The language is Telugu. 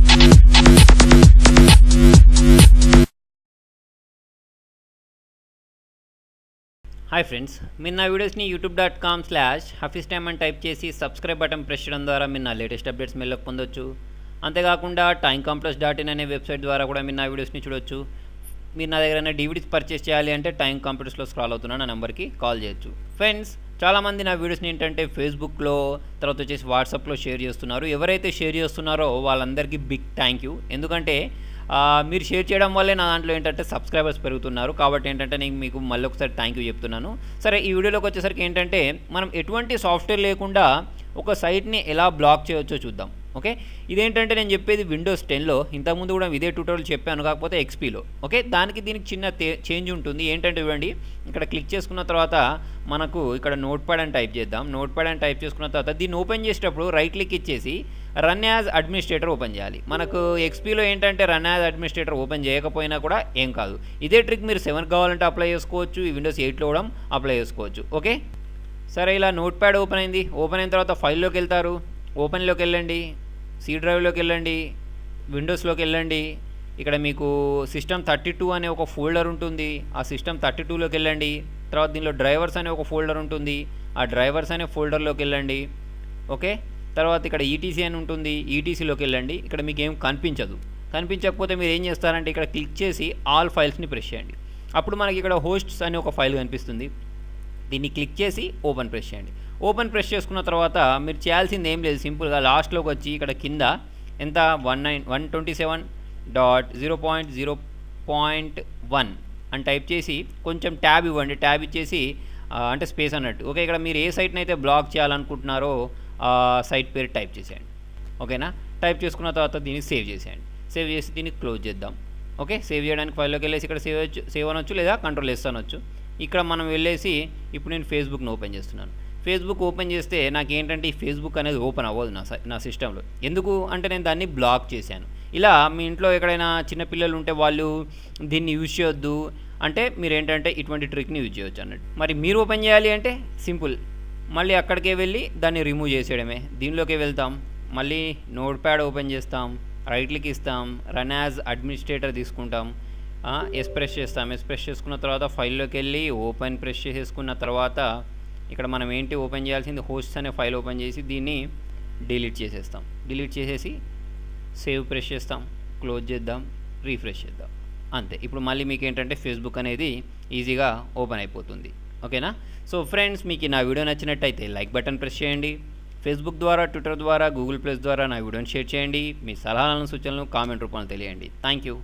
హాయ్ ఫ్రెండ్స్, మీరు నా వీడియోస్ని youtube.com/hafiztime అని టైప్ చేసి సబ్స్క్రైబ్ బటన్ ప్రెస్ చేయడం ద్వారా మీరు నా లేటెస్ట్ అప్డేట్స్ మెయిల్లో పొందొచ్చు. అంతేకాకుండా timecomputer's.in అనే వెబ్సైట్ ద్వారా కూడా మీరు నా వీడియోస్ని చూడొచ్చు. మీరు నా దగ్గర డివిడీస్ పర్చేస్ చేయాలి అంటే టైమ్ కంప్యూటర్స్లో స్క్రాల్ అవుతున్న నా నెంబర్కి కాల్ చేయొచ్చు. ఫ్రెండ్స్, చాలామంది నా వీడియోస్ని ఏంటంటే ఫేస్బుక్లో తర్వాత వచ్చేసి వాట్సాప్లో షేర్ చేస్తున్నారు. ఎవరైతే షేర్ చేస్తున్నారో వాళ్ళందరికీ బిగ్ థ్యాంక్ యూ. ఎందుకంటే మీరు షేర్ చేయడం వల్లే నా దాంట్లో ఏంటంటే సబ్స్క్రైబర్స్ పెరుగుతున్నారు. కాబట్టి ఏంటంటే నేను మీకు మళ్ళీ ఒకసారి థ్యాంక్ యూ చెప్తున్నాను. సరే, ఈ వీడియోలోకి వచ్చేసరికి ఏంటంటే మనం ఎటువంటి సాఫ్ట్వేర్ లేకుండా ఒక సైట్ని ఎలా బ్లాక్ చేయవచ్చో చూద్దాం. ఓకే, ఇదేంటంటే నేను చెప్పేది విండోస్ 10లో. ఇంతకుముందు కూడా ఇదే ట్యూటోరియల్ చెప్పాను, కాకపోతే ఎక్స్పీలో. ఓకే, దీనికి చిన్న చేంజ్ ఉంటుంది. ఏంటంటే చూడండి, ఇక్కడ క్లిక్ చేసుకున్న తర్వాత మనకు ఇక్కడ నోట్ ప్యాడ్ అని టైప్ చేద్దాం. నోట్ ప్యాడ్ అని టైప్ చేసుకున్న తర్వాత దీన్ని ఓపెన్ చేసేటప్పుడు రైట్ క్లిక్ ఇచ్చేసి రన్ యాజ్ అడ్మినిస్ట్రేటర్ ఓపెన్ చేయాలి. మనకు ఎక్స్పీలో ఏంటంటే రన్ యాజ్ అడ్మినిస్ట్రేటర్ ఓపెన్ చేయకపోయినా కూడా ఏం కాదు. ఇదే ట్రిక్ మీరు 7 కావాలంటే అప్లై చేసుకోవచ్చు, ఈ విండోస్ 8లో కూడా అప్లై చేసుకోవచ్చు. ఓకే, సరే, ఇలా నోట్ ప్యాడ్ ఓపెన్ అయింది. ఓపెన్ అయిన తర్వాత ఫైల్లోకి వెళ్తారు. ఓపెన్లోకి వెళ్ళండి, సి డ్రైవ్లోకి వెళ్ళండి, విండోస్లోకి వెళ్ళండి. ఇక్కడ మీకు సిస్టమ్ 32 అనే ఒక ఫోల్డర్ ఉంటుంది. ఆ సిస్టమ్ 32లోకి వెళ్ళండి. తర్వాత దీనిలో డ్రైవర్స్ అనే ఒక ఫోల్డర్ ఉంటుంది. ఆ డ్రైవర్స్ అనే ఫోల్డర్లోకి వెళ్ళండి. ఓకే, తర్వాత ఇక్కడ ఈటీసీ అని ఉంటుంది. ఈటీసీలోకి వెళ్ళండి. ఇక్కడ మీకు ఏం కనిపించకపోతే మీరు ఏం చేస్తారంటే ఇక్కడ క్లిక్ చేసి ఆల్ ఫైల్స్ని ప్రెస్ చేయండి. అప్పుడు మనకి ఇక్కడ హోస్ట్స్ అనే ఒక ఫైల్ కనిపిస్తుంది. దీన్ని క్లిక్ చేసి ఓపెన్ ప్రెస్ చేయండి. ఓపెన్ ప్రెస్ చేసుకున్న తర్వాత మీరు చేయాల్సింది ఏం లేదు, సింపుల్గా లాస్ట్లోకి వచ్చి ఇక్కడ కింద ఎంత 127.0.0.1 అని టైప్ చేసి కొంచెం ట్యాబ్ ఇవ్వండి. ట్యాబ్ ఇచ్చేసి అంటే స్పేస్ అన్నట్టు. ఓకే, ఇక్కడ మీరు ఏ సైట్ని అయితే బ్లాక్ చేయాలనుకుంటున్నారో ఆ సైట్ పేరు టైప్ చేసేయండి. ఓకేనా, టైప్ చేసుకున్న తర్వాత దీన్ని సేవ్ చేసేయండి. సేవ్ చేసి దీన్ని క్లోజ్ చేద్దాం. ఓకే, సేవ్ చేయడానికి ఫైల్లోకి వెళ్ళేసి ఇక్కడ సేవ్ అనొచ్చు లేదా కంట్రోల్ ఎస్ అనొచ్చు. ఇక్కడ మనం వెళ్ళేసి ఇప్పుడు నేను ఫేస్బుక్ను ఓపెన్ చేస్తున్నాను. ఫేస్బుక్ ఓపెన్ చేస్తే నాకు ఏంటంటే ఈ ఫేస్బుక్ అనేది ఓపెన్ అవ్వదు నా సిస్టంలో. ఎందుకు అంటే నేను దాన్ని బ్లాక్ చేశాను. ఇలా మీ ఇంట్లో ఎక్కడైనా చిన్నపిల్లలు ఉంటే వాళ్ళు దీన్ని యూజ్ చేయొద్దు అంటే మీరు ఏంటంటే ఇటువంటి ట్రిక్ని యూజ్ చేయొచ్చు అన్నట్టు. మరి మీరు ఓపెన్ చేయాలి అంటే సింపుల్, మళ్ళీ అక్కడికే వెళ్ళి దాన్ని రిమూవ్ చేసేయడమే. దీనిలోకి వెళ్తాం, మళ్ళీ నోట్ ప్యాడ్ ఓపెన్ చేస్తాం, రైట్ క్లిక్ ఇస్తాం, రన్ యాజ్ అడ్మినిస్ట్రేటర్ తీసుకుంటాం, ఎస్ ప్రెస్ చేస్తాం. ఎస్ ప్రెస్ చేసుకున్న తర్వాత ఫైల్లోకి వెళ్ళి ఓపెన్ ప్రెస్ చేసేసుకున్న తర్వాత ఇక్కడ మనం ఏంటి ఓపెన్ చేయాల్సింది హోస్ట్స్ అనే ఫైల్ ఓపెన్ చేసి దీన్ని డిలీట్ చేసేస్తాం. డిలీట్ చేసేసి సేవ్ ప్రెస్ చేస్తాం, క్లోజ్ చేద్దాం, రీఫ్రెష్ చేద్దాం. అంతే. ఇప్పుడు మళ్ళీ మీకు ఏంటంటే ఫేస్బుక్ అనేది ఈజీగా ఓపెన్ అయిపోతుంది. ఓకేనా? సో ఫ్రెండ్స్, మీకు నా వీడియో నచ్చినట్టయితే లైక్ బటన్ ప్రెస్ చేయండి. ఫేస్బుక్ ద్వారా, ట్విట్టర్ ద్వారా, గూగుల్ ప్లస్ ద్వారా నా వీడియోని షేర్ చేయండి. మీ సలహాలను సూచనలను కామెంట్ రూపంలో తెలియండి. Thank you.